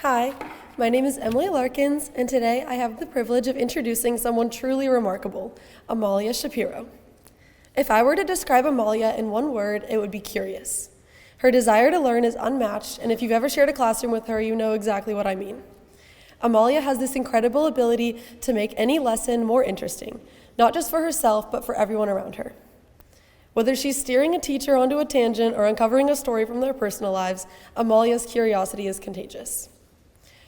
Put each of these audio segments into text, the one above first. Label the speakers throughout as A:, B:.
A: Hi, my name is Emily Larkins, and today I have the privilege of introducing someone truly remarkable, Amalia Shapiro. If I were to describe Amalia in one word, it would be curious. Her desire to learn is unmatched, and if you've ever shared a classroom with her, you know exactly what I mean. Amalia has this incredible ability to make any lesson more interesting, not just for herself, but for everyone around her. Whether she's steering a teacher onto a tangent or uncovering a story from their personal lives, Amalia's curiosity is contagious.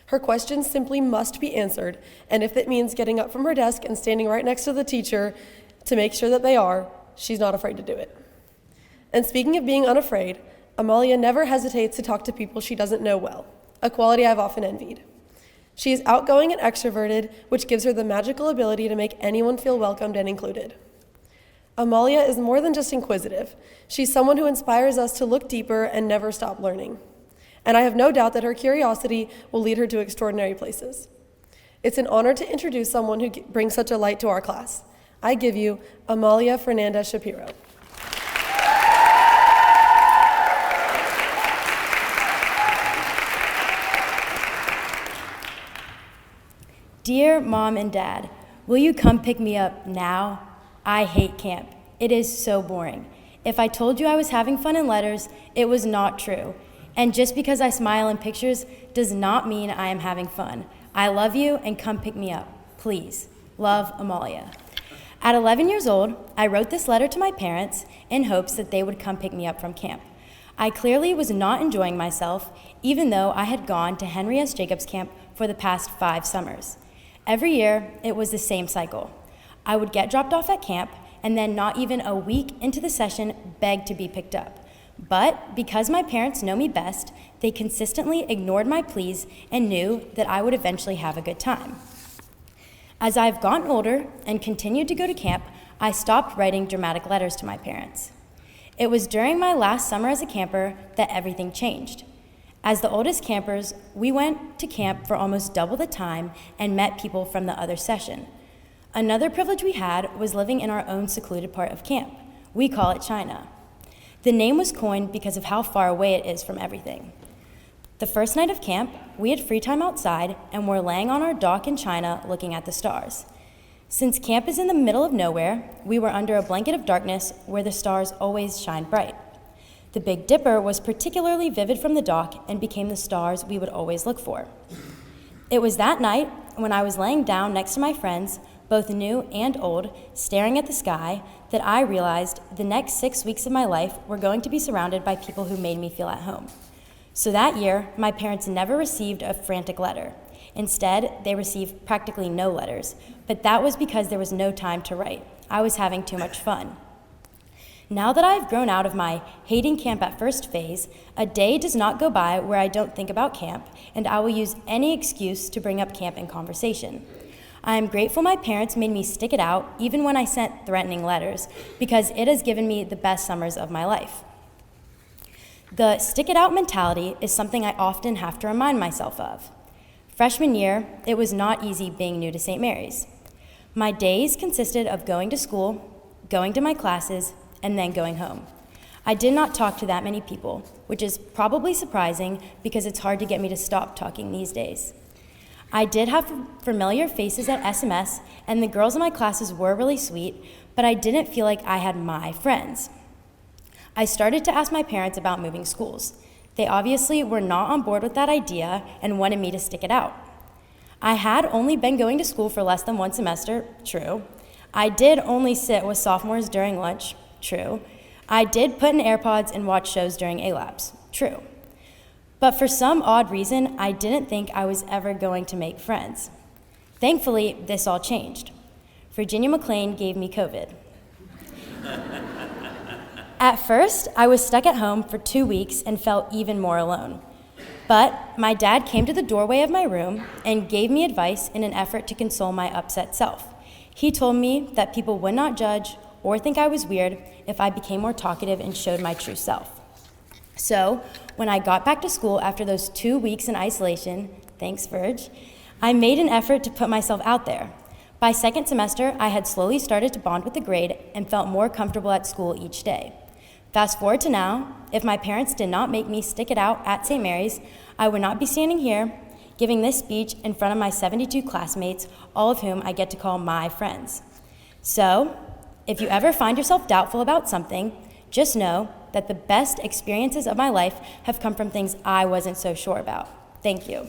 A: Her questions simply must be answered, and if it means getting up from her desk and standing right next to the teacher to make sure that they are, she's not afraid to do it. And speaking of being unafraid, Amalia never hesitates to talk to people she doesn't know well, a quality I've often envied. She is outgoing and extroverted, which gives her the magical ability to make anyone feel welcomed and included. Amalia is more than just inquisitive. She's someone who inspires us to look deeper and never stop learning. And I have no doubt that her curiosity will lead her to extraordinary places. It's an honor to introduce someone who brings such a light to our class. I give you Amalia Fernandez Shapiro.
B: Dear Mom and Dad, will you come pick me up now? I hate camp. It is so boring. If I told you I was having fun in letters, it was not true. And just because I smile in pictures does not mean I am having fun. I love you and come pick me up. Please. Love, Amalia. At 11 years old, I wrote this letter to my parents in hopes that they would come pick me up from camp. I clearly was not enjoying myself, even though I had gone to Henry S. Jacobs Camp for the past 5 summers. Every year, it was the same cycle. I would get dropped off at camp, and then not even a week into the session, beg to be picked up. But because my parents know me best, they consistently ignored my pleas and knew that I would eventually have a good time. As I've gotten older and continued to go to camp, I stopped writing dramatic letters to my parents. It was during my last summer as a camper that everything changed. As the oldest campers, we went to camp for almost double the time and met people from the other session. Another privilege we had was living in our own secluded part of camp. We call it China. The name was coined because of how far away it is from everything. The first night of camp, we had free time outside and were laying on our dock in China looking at the stars. Since camp is in the middle of nowhere, we were under a blanket of darkness where the stars always shine bright. The Big Dipper was particularly vivid from the dock and became the stars we would always look for. It was that night when I was laying down next to my friends, both new and old, staring at the sky, that I realized the next 6 weeks of my life were going to be surrounded by people who made me feel at home. So that year, my parents never received a frantic letter. Instead, they received practically no letters, but that was because there was no time to write. I was having too much fun. Now that I've grown out of my hating camp at first phase, a day does not go by where I don't think about camp, and I will use any excuse to bring up camp in conversation. I am grateful my parents made me stick it out even when I sent threatening letters, because it has given me the best summers of my life. The stick it out mentality is something I often have to remind myself of. Freshman year, it was not easy being new to St. Mary's. My days consisted of going to school, going to my classes, and then going home. I did not talk to that many people, which is probably surprising because it's hard to get me to stop talking these days. I did have familiar faces at SMS, and the girls in my classes were really sweet, but I didn't feel like I had my friends. I started to ask my parents about moving schools. They obviously were not on board with that idea and wanted me to stick it out. I had only been going to school for less than 1 semester, true. I did only sit with sophomores during lunch, true. I did put in AirPods and watch shows during A-Labs, true. But for some odd reason, I didn't think I was ever going to make friends. Thankfully, this all changed. Virginia McLean gave me COVID. At first, I was stuck at home for 2 weeks and felt even more alone. But my dad came to the doorway of my room and gave me advice in an effort to console my upset self. He told me that people would not judge or think I was weird if I became more talkative and showed my true self. So, when I got back to school after those 2 weeks in isolation, thanks, Verge, I made an effort to put myself out there. By second semester, I had slowly started to bond with the grade and felt more comfortable at school each day. Fast forward to now, if my parents did not make me stick it out at St. Mary's, I would not be standing here, giving this speech in front of my 72 classmates, all of whom I get to call my friends. So, if you ever find yourself doubtful about something, just know that the best experiences of my life have come from things I wasn't so sure about. Thank you.